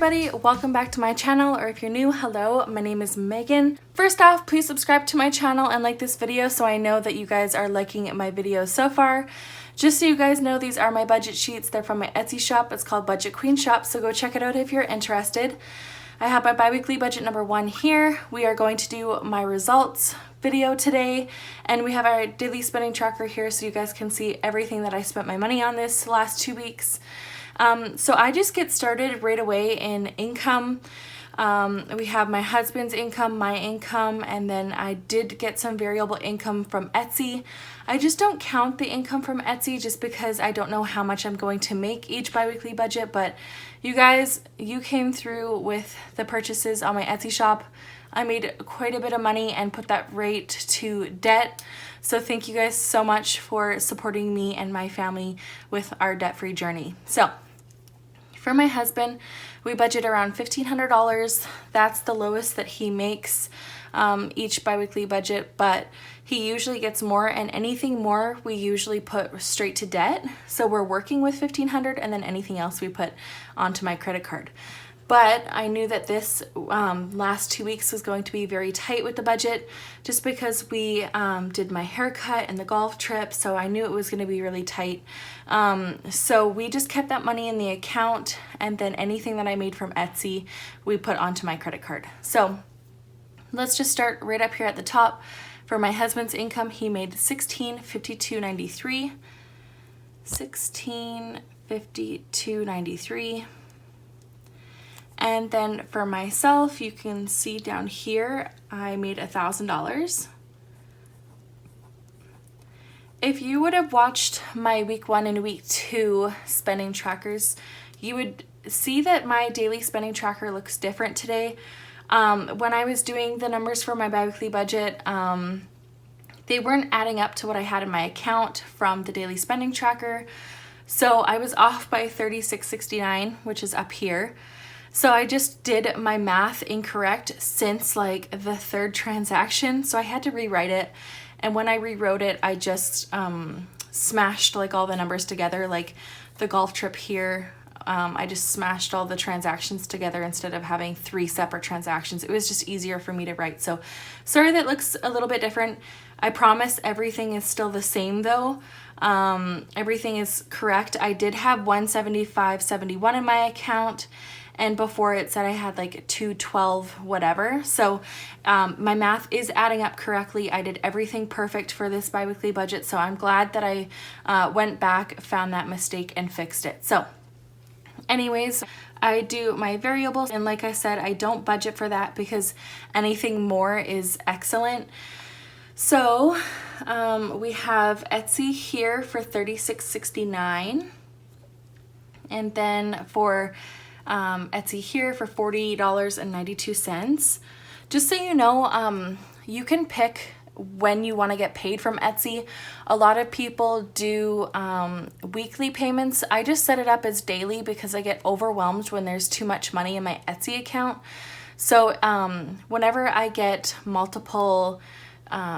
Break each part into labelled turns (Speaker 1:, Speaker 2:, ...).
Speaker 1: everybody, welcome back to my channel, or if you're new, hello, my name is Megan. First off, please subscribe to my channel and like this video so I know that you guys are liking my videos so far. Just so you guys know, these are my budget sheets. They're from my Etsy shop. It's called BudgetQueenShop, so go check it out if you're interested. I have my bi-weekly budget number 1 here. We are going to do my results video today, and we have our daily spending tracker here so you guys can see everything that I spent my money on this last 2 weeks. So I just get started right away in income. We have my husband's income, my income, and then I did get some variable income from Etsy. I just don't count the income from Etsy just because I don't know how much I'm going to make each bi-weekly budget, but you guys, you came through with the purchases on my Etsy shop. I made quite a bit of money and put that right to debt. So thank you guys so much for supporting me and my family with our debt-free journey. So for my husband, we budget around $1,500. That's the lowest that he makes each bi-weekly budget, but he usually gets more, and anything more we usually put straight to debt. So we're working with $1,500, and then anything else we put onto my credit card. But I knew that this last 2 weeks was going to be very tight with the budget just because we did my haircut and the golf trip, so I knew it was going to be really tight. So we just kept that money in the account, and then anything that I made from Etsy we put onto my credit card. So let's just start right up here at the top. For my husband's income, he made $1652.93. $1652.93. And then for myself, you can see down here, I made $1,000. If you would have watched my week 1 and week 2 spending trackers, you would see that my daily spending tracker looks different today. When I was doing the numbers for my bi-weekly budget, they weren't adding up to what I had in my account from the daily spending tracker. So I was off by $36.69, which is up here. So I just did my math incorrect since like the 3rd transaction. So I had to rewrite it. And when I rewrote it, I just smashed like all the numbers together, like the golf trip here. I just smashed all the transactions together instead of having 3 separate transactions. It was just easier for me to write. So sorry that looks a little bit different. I promise everything is still the same though. Everything is correct. I did have $175.71 in my account, and before it said I had like $212 whatever. So my math is adding up correctly. I did everything perfect for this bi-weekly budget, so I'm glad that I went back, found that mistake, and fixed it. So anyways, I do my variables, and like I said, I don't budget for that because anything more is excellent. So we have Etsy here for $36.69, and then for Etsy here for $40.92. Just so you know, you can pick when you want to get paid from Etsy. A lot of people do weekly payments. I just set it up as daily because I get overwhelmed when there's too much money in my Etsy account. So whenever I get multiple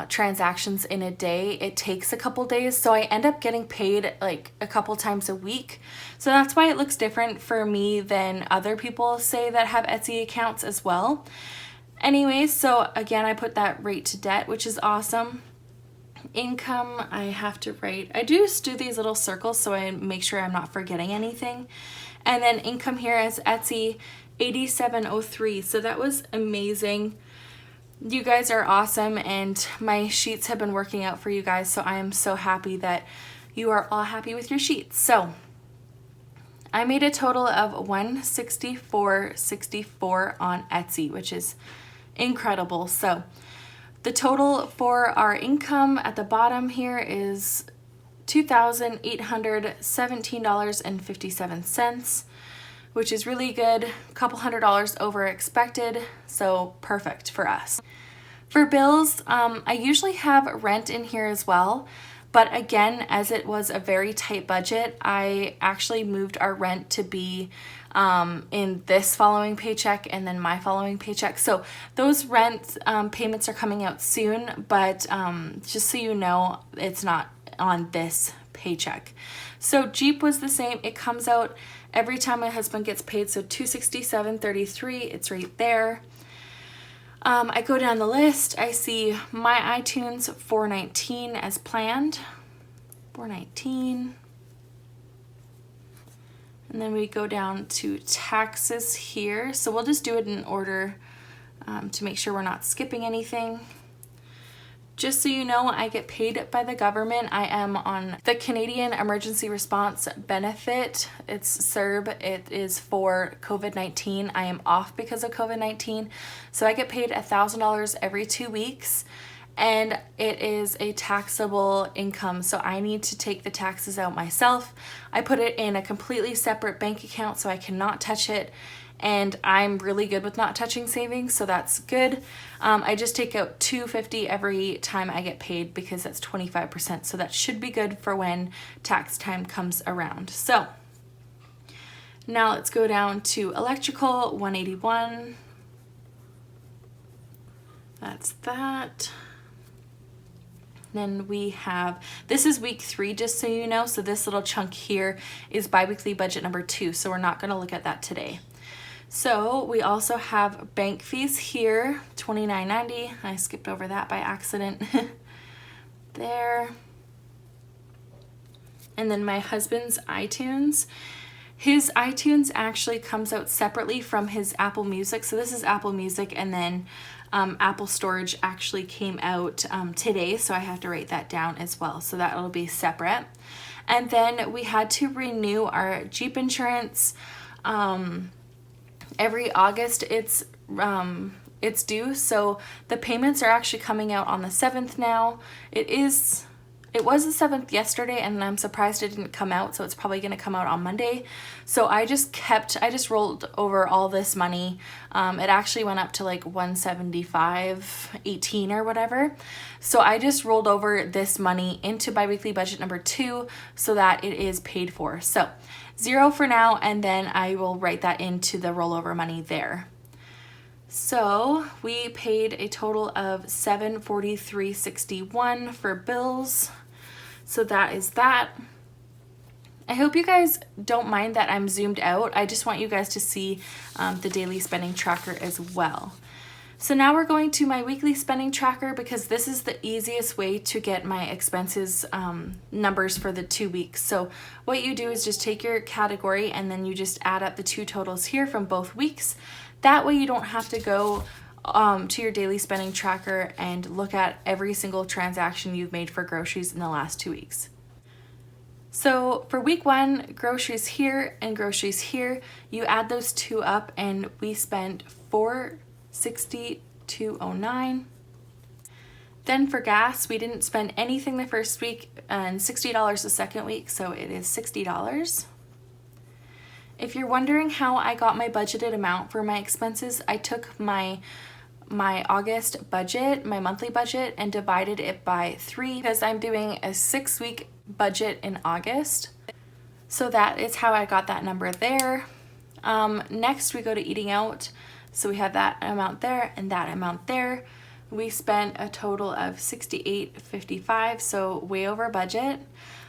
Speaker 1: transactions in a day, it takes a couple days, so I end up getting paid like a couple times a week. So that's why it looks different for me than other people say that have Etsy accounts as well. Anyways, so again, I put that rate to debt, which is awesome. Income, I have to write, I just do these little circles so I make sure I'm not forgetting anything. And then income here is Etsy $87.03, so that was amazing. You guys are awesome, and my sheets have been working out for you guys, so I am so happy that you are all happy with your sheets. So I made a total of $164.64 on Etsy, which is incredible. So the total for our income at the bottom here is $2,817.57, which is really good, a couple $100 over expected, so perfect for us. For bills, I usually have rent in here as well, but again, as it was a very tight budget, I actually moved our rent to be in this following paycheck and then my following paycheck. So those rent payments are coming out soon, but just so you know, it's not on this paycheck. So Jeep was the same. It comes out every time my husband gets paid, so $267.33, it's right there. I go down the list, I see my iTunes $419 as planned, $419. And then we go down to taxes here. So we'll just do it in order to make sure we're not skipping anything. Just so you know, I get paid by the government. I am on the Canadian Emergency Response Benefit. It's CERB. It is for COVID-19. I am off because of COVID-19. So I get paid $1,000 every 2 weeks. And it is a taxable income, so I need to take the taxes out myself. I put it in a completely separate bank account so I cannot touch it, and I'm really good with not touching savings, so that's good. I just take out $250 every time I get paid because that's 25%, so that should be good for when tax time comes around. So now let's go down to electrical, $181. That's that. Then we have, this is week 3, just so you know, so this little chunk here is biweekly budget number 2, so we're not going to look at that today. So we also have bank fees here, $29.90. I skipped over that by accident. There. And then my husband's iTunes. His iTunes actually comes out separately from his Apple Music. So this is Apple Music, and then Apple Storage actually came out today, so I have to write that down as well. So that will be separate. And then we had to renew our Jeep insurance. Every August it's due, so the payments are actually coming out on the 7th now. It was the 7th yesterday, and I'm surprised it didn't come out, so it's probably going to come out on Monday. So I just rolled over all this money. It actually went up to like $175.18 or whatever. So I just rolled over this money into biweekly budget number 2 so that it is paid for. So 0 for now, and then I will write that into the rollover money there. So we paid a total of $743.61 for bills. So that is that. I hope you guys don't mind that I'm zoomed out. I just want you guys to see the daily spending tracker as well. So now we're going to my weekly spending tracker because this is the easiest way to get my expenses numbers for the 2 weeks. So what you do is just take your category and then you just add up the 2 totals here from both weeks. That way you don't have to go to your daily spending tracker and look at every single transaction you've made for groceries in the last 2 weeks. So for week 1, groceries here and groceries here, you add those 2 up and we spent $462.09. Then for gas, we didn't spend anything the first week and $60 the second week, so it is $60. If you're wondering how I got my budgeted amount for my expenses, I took my August budget, my monthly budget, and divided it by 3 because I'm doing a 6-week budget in August. So that is how I got that number there. Next we go to eating out. So we have that amount there and that amount there. We spent a total of $68.55, so way over budget.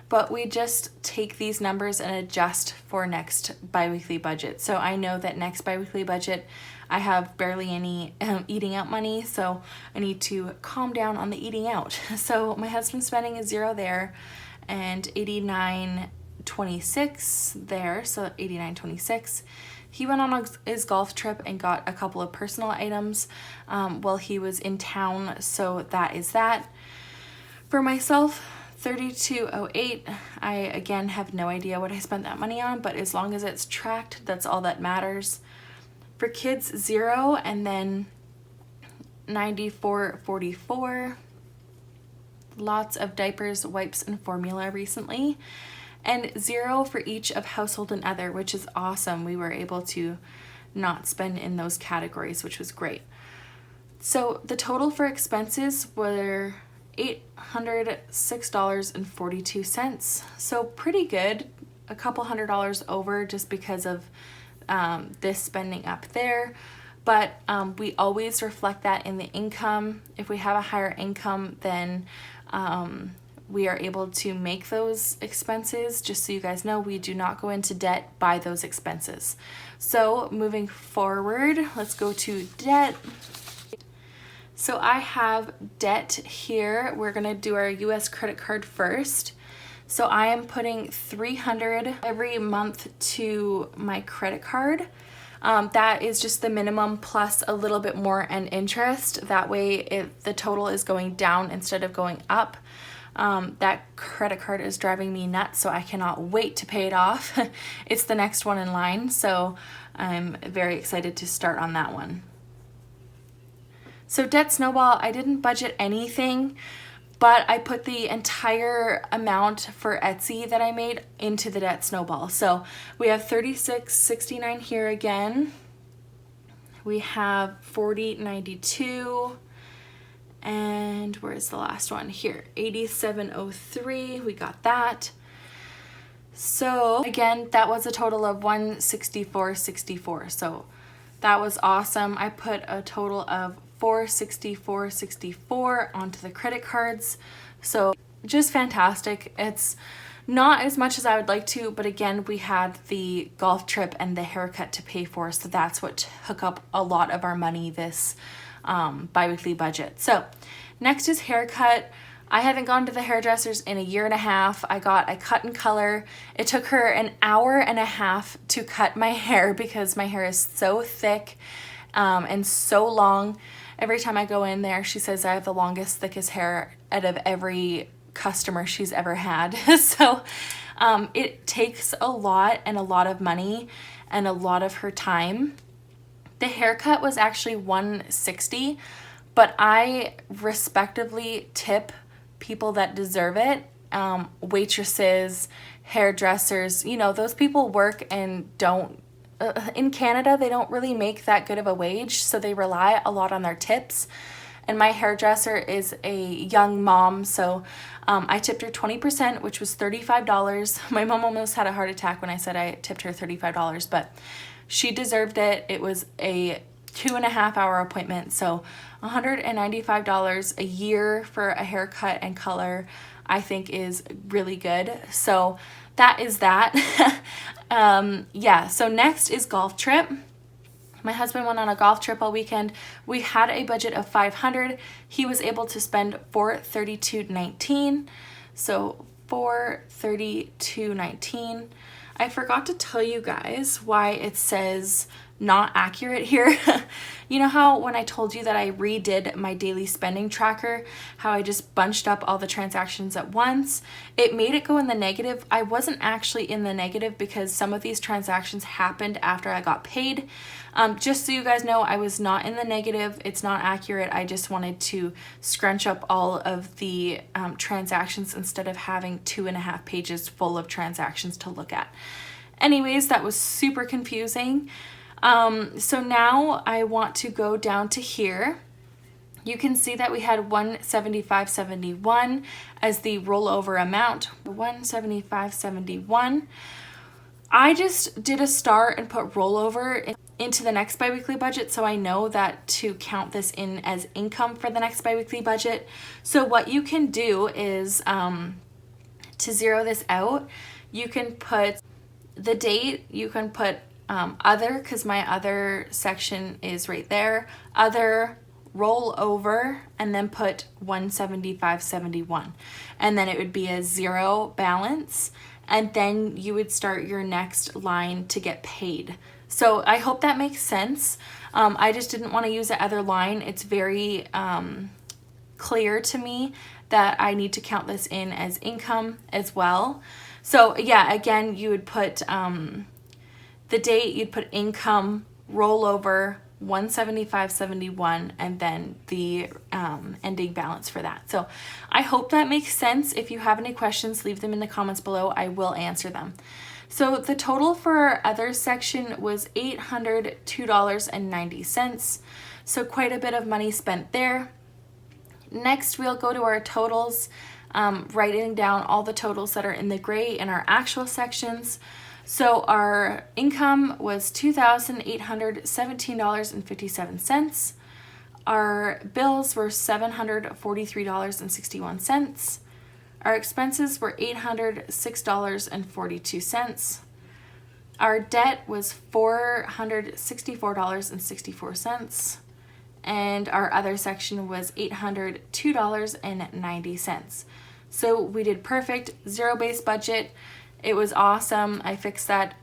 Speaker 1: But we just take these numbers and adjust for next biweekly budget. So I know that next biweekly budget, I have barely any eating out money, so I need to calm down on the eating out. So my husband's spending is 0 there and $89.26 there, so $89.26. He went on his golf trip and got a couple of personal items while he was in town, so that is that. For myself, $32.08. I again have no idea what I spent that money on, but as long as it's tracked, that's all that matters. For kids, 0 and then $94.44. Lots of diapers, wipes, and formula recently. And 0 for each of household and other, which is awesome. We were able to not spend in those categories, which was great. So the total for expenses were $806.42. So pretty good, a couple $100 over just because of this spending up there. But we always reflect that in the income. If we have a higher income, then we are able to make those expenses. Just so you guys know, we do not go into debt by those expenses. So moving forward, let's go to debt. So I have debt here. We're gonna do our US credit card first. So I am putting $300 every month to my credit card. That is just the minimum plus a little bit more and interest. That way the total is going down instead of going up. That credit card is driving me nuts, so I cannot wait to pay it off. It's the next one in line, so I'm very excited to start on that one. So debt snowball, I didn't budget anything, but I put the entire amount for Etsy that I made into the debt snowball. So we have $36.69 here again. We have $40.92. And where's the last one? Here, $87.03. We got that. So again, that was a total of $164.64. So that was awesome. I put a total of $464.64 onto the credit cards. So just fantastic. It's not as much as I would like to, but again, we had the golf trip and the haircut to pay for, so that's what took up a lot of our money this bi-weekly budget. So next is haircut. I haven't gone to the hairdressers in a year and a half. I got a cut and color. It took her an hour and a half to cut my hair because my hair is so thick and so long. Every time I go in there, she says I have the longest, thickest hair out of every customer she's ever had. So it takes a lot and a lot of money and a lot of her time. The haircut was actually $160, but I respectively tip people that deserve it. Waitresses, hairdressers, you know, those people work and don't, in Canada, they don't really make that good of a wage, so they rely a lot on their tips. And my hairdresser is a young mom, so I tipped her 20%, which was $35. My mom almost had a heart attack when I said I tipped her $35, but she deserved it. It was a 2.5-hour appointment, so $195 a year for a haircut and color, I think is really good. So that is that. Yeah, so next is golf trip. My husband went on a golf trip all weekend. We had a budget of $500. He was able to spend $432.19. So $432.19. I forgot to tell you guys why it says not accurate here. You know how when I told you that I redid my daily spending tracker, how I just bunched up all the transactions at once? It made it go in the negative. I wasn't actually in the negative because some of these transactions happened after I got paid. Just so you guys know, I was not in the negative. It's not accurate. I just wanted to scrunch up all of the transactions instead of having 2.5 pages full of transactions to look at. Anyways, that was super confusing. So now I want to go down to here. You can see that we had $175.71 as the rollover amount. $175.71. I just did a star and put rollover into the next biweekly budget, so I know that to count this in as income for the next biweekly budget. So what you can do is to zero this out, you can put the date, you can put other, because my other section is right there, other, roll over, and then put $175.71, and then it would be a zero balance, and then you would start your next line to get paid. So I hope that makes sense. I just didn't want to use the other line. It's very clear to me that I need to count this in as income as well. So yeah, again, you would put the date, you'd put income, rollover, $175.71, and then the ending balance for that. So I hope that makes sense. If you have any questions, leave them in the comments below. I will answer them. So the total for our other section was $802.90. So quite a bit of money spent there. Next, we'll go to our totals, writing down all the totals that are in the gray in our actual sections. So our income was $2,817.57. Our bills were $743.61. Our expenses were $806.42. Our debt was $464.64. And our other section was $802.90. So we did perfect, zero-based budget. It was awesome. I fixed that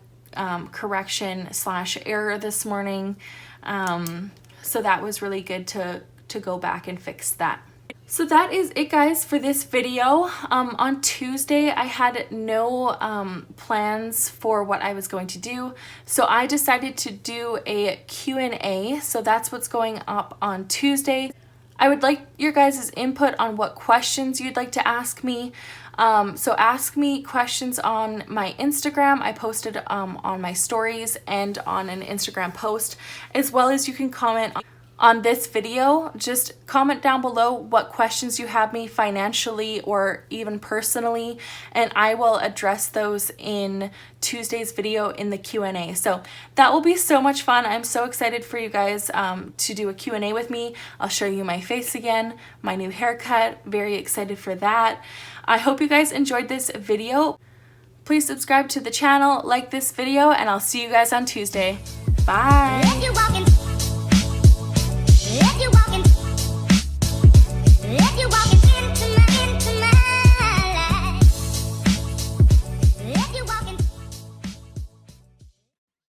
Speaker 1: correction/error this morning. So that was really good to go back and fix that. So that is it, guys, for this video. On Tuesday, I had no plans for what I was going to do, so I decided to do a Q&A. So that's what's going up on Tuesday. I would like your guys' input on what questions you'd like to ask me. So ask me questions on my Instagram. I posted on my stories and on an Instagram post, as well as you can comment on this video. Just comment down below what questions you have me financially or even personally, and I will address those in Tuesday's video in the Q&A. So that will be so much fun. I'm so excited for you guys to do a Q&A with me. I'll show you my face again, my new haircut. Very excited for that. I hope you guys enjoyed this video. Please subscribe to the channel, like this video, and I'll see you guys on Tuesday. Bye. If you